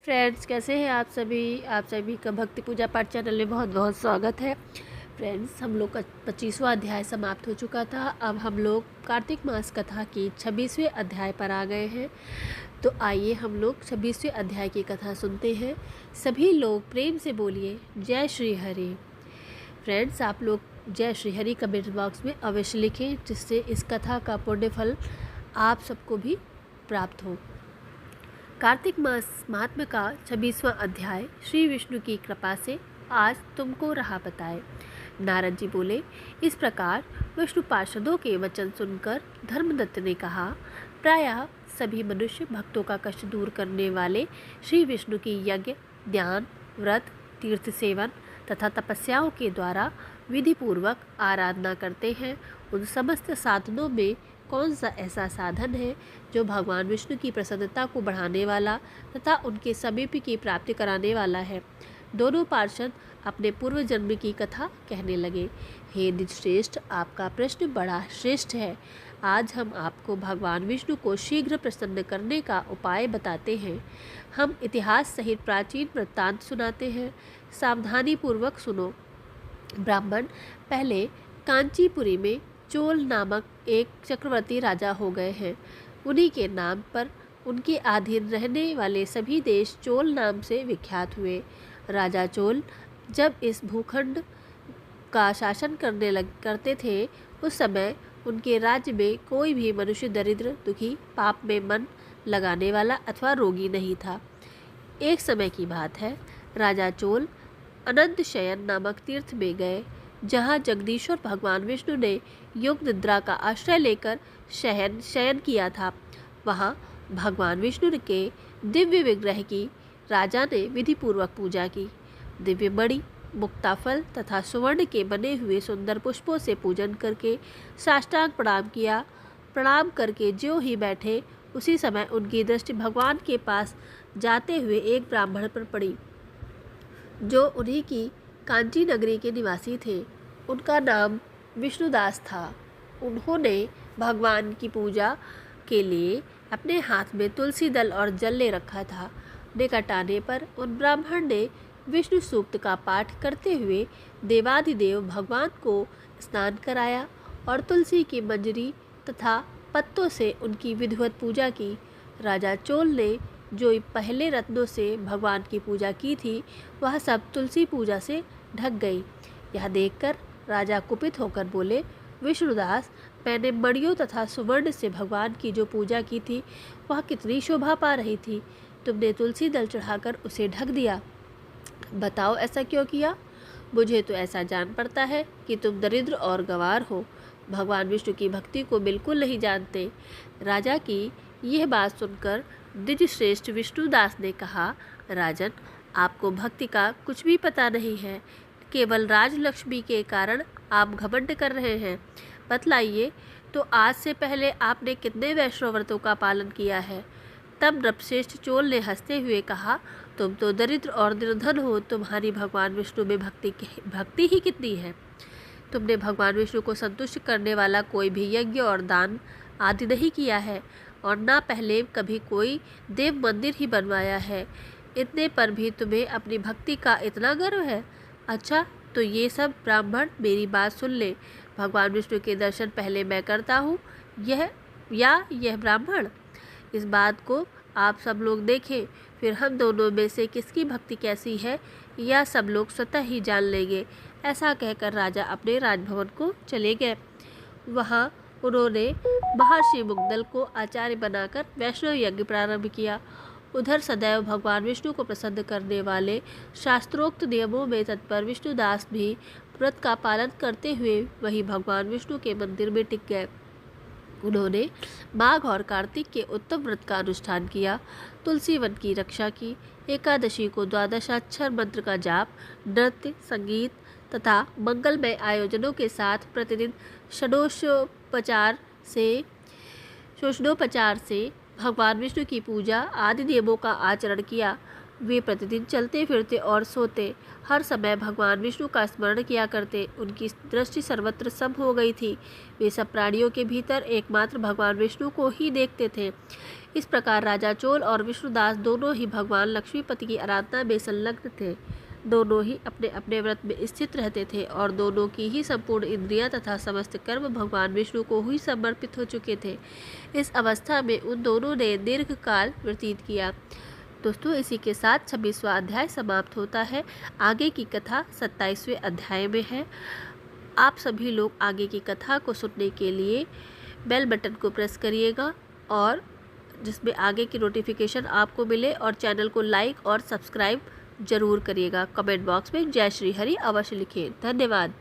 Friends, कैसे हैं आप सभी का भक्ति पूजा पाठ चैनल में बहुत बहुत स्वागत है। फ्रेंड्स, हम लोग का 25वां अध्याय समाप्त हो चुका था। अब हम लोग कार्तिक मास कथा की 26वें अध्याय पर आ गए हैं। तो आइए हम लोग 26वें अध्याय की कथा सुनते हैं। सभी लोग प्रेम से बोलिए जय श्री हरि। फ्रेंड्स, आप लोग जय श्री हरि कमेंट बॉक्स में अवश्य लिखें, जिससे इस कथा का पुण्य फल आप सबको भी प्राप्त हो। कार्तिक मास महात्म्य का 26वां अध्याय श्री विष्णु की कृपा से आज तुमको रहा बताए। नारद जी बोले, इस प्रकार विष्णु पार्षदों के वचन सुनकर धर्मदत्त ने कहा, प्रायः सभी मनुष्य भक्तों का कष्ट दूर करने वाले श्री विष्णु की यज्ञ, ध्यान, व्रत, तीर्थ सेवन तथा तपस्याओं के द्वारा विधि पूर्वक आराधना करते हैं। उन समस्त साधनों में कौन सा ऐसा साधन है जो भगवान विष्णु की प्रसन्नता को बढ़ाने वाला तथा उनके समीप की प्राप्ति कराने वाला है। दोनों पार्षद अपने पूर्व जन्म की कथा कहने लगे। हे निजश्रेष्ठ, आपका प्रश्न बड़ा श्रेष्ठ है। आज हम आपको भगवान विष्णु को शीघ्र प्रसन्न करने का उपाय बताते हैं। हम इतिहास सहित प्राचीन वृत्तांत सुनाते हैं, सावधानी पूर्वक सुनो। ब्राह्मण पहले कांचीपुरी में चोल नामक एक चक्रवर्ती राजा हो गए हैं। उन्हीं के नाम पर उनके अधीन रहने वाले सभी देश चोल नाम से विख्यात हुए। राजा चोल जब इस भूखंड का शासन करते थे, उस समय उनके राज्य में कोई भी मनुष्य दरिद्र, दुखी, पाप में मन लगाने वाला अथवा रोगी नहीं था। एक समय की बात है, राजा चोल अनंत शयन नामक तीर्थ में गए, जहाँ जगदीश्वर भगवान विष्णु ने योग निद्रा का आश्रय लेकर शयन किया था। वहाँ भगवान विष्णु के दिव्य विग्रह की राजा ने विधि पूर्वक पूजा की। दिव्य मणि, मुक्ताफल तथा सुवर्ण के बने हुए सुंदर पुष्पों से पूजन करके साष्टांग प्रणाम किया। प्रणाम करके ज्यों ही बैठे, उसी समय उनकी दृष्टि भगवान के पास जाते हुए एक ब्राह्मण पर पड़ी, जो उन्हीं की कांची नगरी के निवासी थे। उनका नाम विष्णुदास था। उन्होंने भगवान की पूजा के लिए अपने हाथ में तुलसी दल और जल ले रखा था। निकट आने पर उन ब्राह्मण ने विष्णु सूक्त का पाठ करते हुए देवाधिदेव भगवान को स्नान कराया और तुलसी की मंजरी तथा पत्तों से उनकी विधिवत पूजा की। राजा चोल ने जो पहले रत्नों से भगवान की पूजा की थी, वह सब तुलसी पूजा से ढक गई। यह देखकर राजा कुपित होकर बोले, विष्णुदास, मैंने मणियों तथा सुवर्ण से भगवान की जो पूजा की थी, वह कितनी शोभा पा रही थी। तुमने तुलसी दल चढ़ाकर उसे ढक दिया। बताओ, ऐसा क्यों किया? मुझे तो ऐसा जान पड़ता है कि तुम दरिद्र और गंवार हो, भगवान विष्णु की भक्ति को बिल्कुल नहीं जानते। राजा की यह बात सुनकर द्विजश्रेष्ठ विष्णुदास ने कहा, राजन, आपको भक्ति का कुछ भी पता नहीं है। केवल राजलक्ष्मी के कारण आप घमंड कर रहे हैं। बतलाइए, तो आज से पहले आपने कितने वैष्णव व्रतों का पालन किया है? तब नृपश्रेष्ठ चोल ने हंसते हुए कहा, तुम तो दरिद्र और निर्धन हो, तुम्हारी भगवान विष्णु में भक्ति ही कितनी है। तुमने भगवान विष्णु को संतुष्ट करने वाला कोई भी यज्ञ और दान आदि नहीं किया है, और ना पहले कभी कोई देव मंदिर ही बनवाया है। इतने पर भी तुम्हें अपनी भक्ति का इतना गर्व है। अच्छा, तो ये सब ब्राह्मण मेरी बात सुन ले। भगवान विष्णु के दर्शन पहले मैं करता हूँ, यह ब्राह्मण। इस बात को आप सब लोग देखें, फिर हम दोनों में से किसकी भक्ति कैसी है, यह सब लोग स्वतः ही जान लेंगे। ऐसा कहकर राजा अपने राजभवन को चले गए। वहाँ उन्होंने महर्षि मुग्दल को आचार्य बनाकर वैष्णव यज्ञ प्रारंभ किया। उधर सदैव भगवान विष्णु को प्रसन्न करने वाले शास्त्रोक्त नियमों में तत्पर विष्णुदास भी व्रत का पालन करते हुए वही भगवान विष्णु के मंदिर में टिक गए। उन्होंने माघ और कार्तिक के उत्तम व्रत का अनुष्ठान किया, तुलसी वन की रक्षा की, एकादशी को द्वादशाक्षर मंत्र का जाप, नृत्य, संगीत तथा मंगलमय आयोजनों के साथ प्रतिदिन षोडशोपचार से भगवान विष्णु की पूजा आदि नियमों का आचरण किया। वे प्रतिदिन चलते फिरते और सोते हर समय भगवान विष्णु का स्मरण किया करते। उनकी दृष्टि सर्वत्र सम हो गई थी। वे सब प्राणियों के भीतर एकमात्र भगवान विष्णु को ही देखते थे। इस प्रकार राजा चोल और विष्णुदास दोनों ही भगवान लक्ष्मीपति की आराधना में संलग्न थे। दोनों ही अपने अपने व्रत में स्थित रहते थे और दोनों की ही संपूर्ण इंद्रियां तथा समस्त कर्म भगवान विष्णु को ही समर्पित हो चुके थे। इस अवस्था में उन दोनों ने दीर्घ काल व्यतीत किया। दोस्तों, इसी के साथ 26वां अध्याय समाप्त होता है। आगे की कथा 27वें अध्याय में है। आप सभी लोग आगे की कथा को सुनने के लिए बेल बटन को प्रेस करिएगा और जिसमें आगे की नोटिफिकेशन आपको मिले, और चैनल को लाइक और सब्सक्राइब जरूर करिएगा। कमेंट बॉक्स में जय श्री हरि अवश्य लिखें। धन्यवाद।